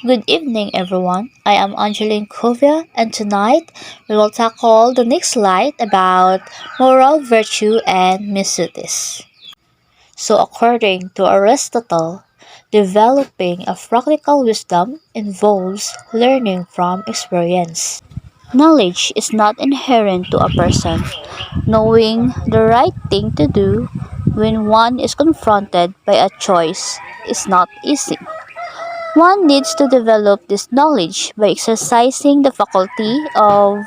Good evening, everyone. I am Angeline Kovia, and tonight we will tackle the next slide about moral virtue and Mesotes. So, according to Aristotle, developing a practical wisdom involves learning from experience. Knowledge is not inherent to a person. Knowing the right thing to do when one is confronted by a choice is not easy. One needs to develop this knowledge by exercising the faculty of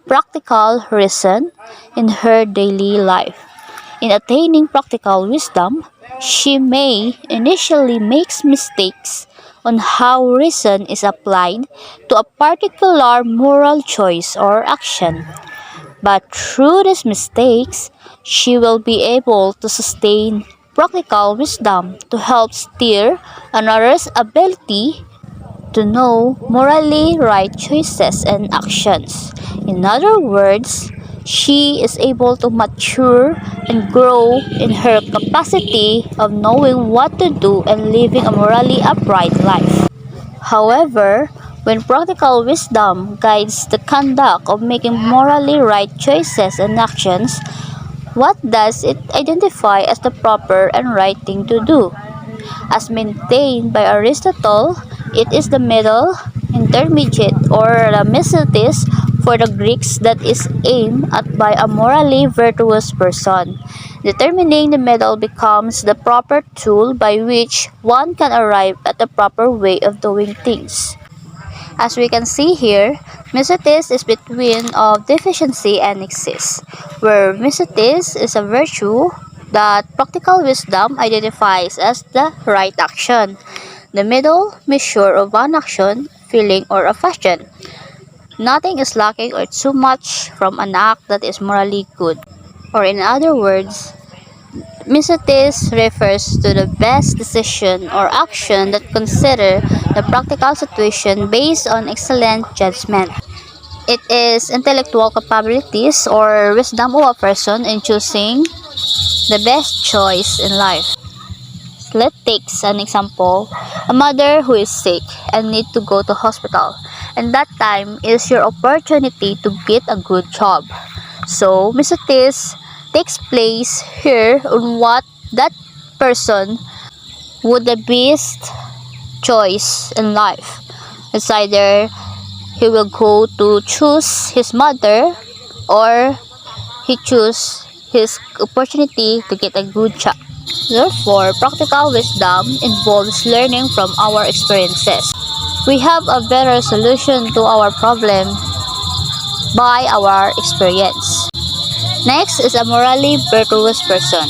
practical reason in her daily life. In attaining practical wisdom, she may initially make mistakes on how reason is applied to a particular moral choice or action. But through these mistakes, she will be able to sustain practical wisdom to help steer another's ability to know morally right choices and actions. In other words, she is able to mature and grow in her capacity of knowing what to do and living a morally upright life. However, when practical wisdom guides the conduct of making morally right choices and actions, what does it identify as the proper and right thing to do? As maintained by Aristotle, it is the middle, intermediate, or the Mesotes for the Greeks that is aimed at by a morally virtuous person. Determining the middle becomes the proper tool by which one can arrive at the proper way of doing things. As we can see here, Mesotes is between of deficiency and excess, where Mesotes is a virtue that practical wisdom identifies as the right action, the middle measure of one action, feeling, or a fashion. Nothing is lacking or too much from an act that is morally good. Or in other words, Mesotes refers to the best decision or action that consider the practical situation based on excellent judgment. It is intellectual capabilities or wisdom of a person in choosing the best choice in life. Let's take an example. A mother who is sick and need to go to hospital. And that time is your opportunity to get a good job. So, Mesotes takes place here on what that person would the best choice in life. It's either he will go to choose his mother or he choose his opportunity to get a good job. Therefore, practical wisdom involves learning from our experiences. We have a better solution to our problem by our experience. Next is a morally virtuous person.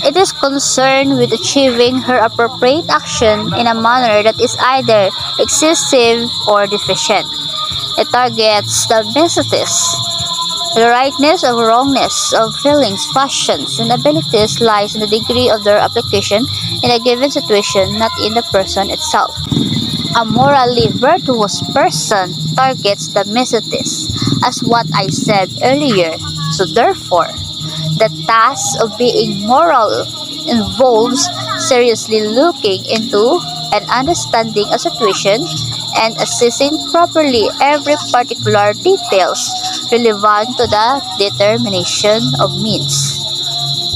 It is concerned with achieving her appropriate action in a manner that is either excessive or deficient. It targets the Mesotes, the rightness or wrongness of feelings, passions, and abilities lies in the degree of their application in a given situation, not in the person itself. A morally virtuous person targets the Mesotes, as what I said earlier. So therefore, the task of being moral involves seriously looking into and understanding a situation and assessing properly every particular details relevant to the determination of means.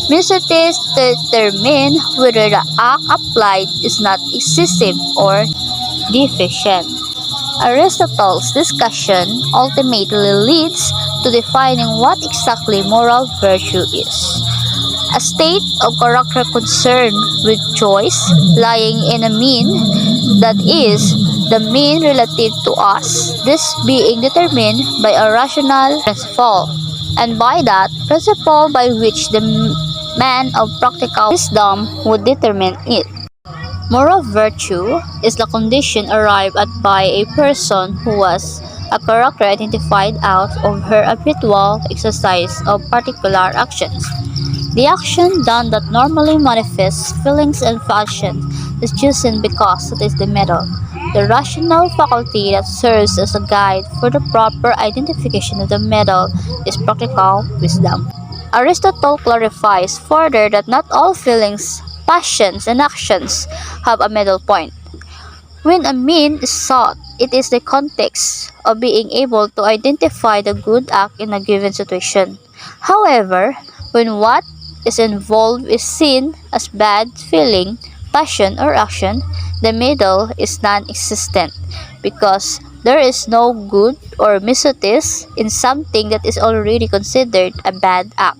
Mesotes determine whether the act applied is not excessive or deficient. Aristotle's discussion ultimately leads to defining what exactly moral virtue is. A state of character concerned with choice, lying in a mean, that is, the mean relative to us, this being determined by a rational principle, and by that principle by which the man of practical wisdom would determine it. Moral virtue is the condition arrived at by a person who has a character identified out of her habitual exercise of particular actions. The action done that normally manifests feelings and fashion is chosen because it is the middle, the rational faculty that serves as a guide for the proper identification of the middle is practical wisdom. Aristotle clarifies further that not all feelings, passions, and actions have a middle point, When a mean is sought, it is the context of being able to identify the good act in a given situation. However, when what is involved is seen as bad feeling, passion, or action, the middle is non-existent because there is no good or mesotes in something that is already considered a bad act.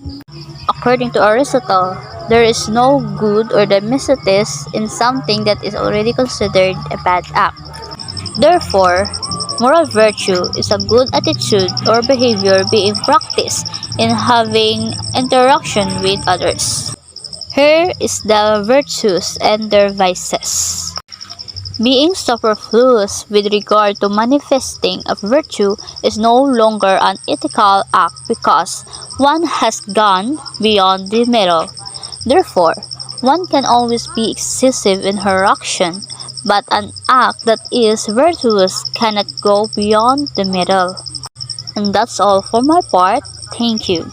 According to Aristotle, there is no good or the mesotes in something that is already considered a bad act. Therefore, moral virtue is a good attitude or behavior being practiced in having interaction with others. Here is the virtues and their vices. Being superfluous with regard to manifesting of virtue is no longer an ethical act because one has gone beyond the middle. Therefore, one can always be excessive in her action, but an act that is virtuous cannot go beyond the middle. And that's all for my part. Thank you.